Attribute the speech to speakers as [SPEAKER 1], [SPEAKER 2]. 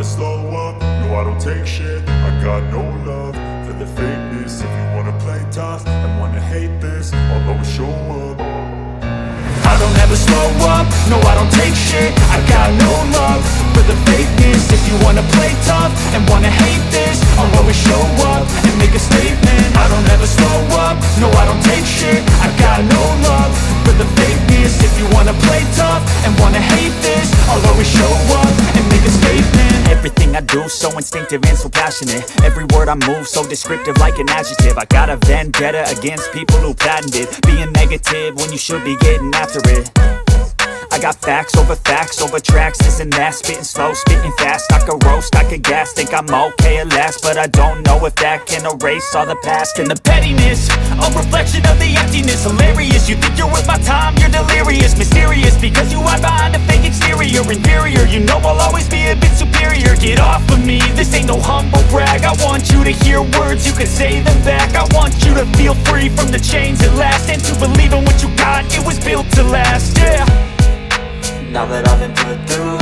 [SPEAKER 1] slow up, no I don't take shit. I got no love for the fakeness. If you wanna play tough and wanna hate this, I'll always show up.
[SPEAKER 2] I don't ever slow up, no I don't take shit. I got no love for the fakeness. If you wanna play tough and wanna hate this, I'll always show up and make a statement. I don't ever slow up, no I don't take shit. I got no love for the fakeness. If you wanna play tough and wanna hate this, I'll always show up and make a statement. Everything I do so instinctive and so passionate. Every word I move so descriptive like an adjective. I got a vendetta against people who patented being negative when you should be getting after it. I got facts over tracks, this and that. Spitting slow, spitting fast, I could roast, I could gas. Think I'm okay at last, but I don't know if that can erase all the past. And the pettiness, a reflection of the emptiness. Hilarious, you think you're worth my time, you're delirious. Mysterious, because you hide behind a fake exterior. Inferior, you know I'll always be a bit superior. Get off of me, this ain't no humble brag. I want you to hear words, you can say them back. I want you to feel free from the chains at last, and to believe in what you got, it was built to last, yeah.
[SPEAKER 3] Now that I've been put through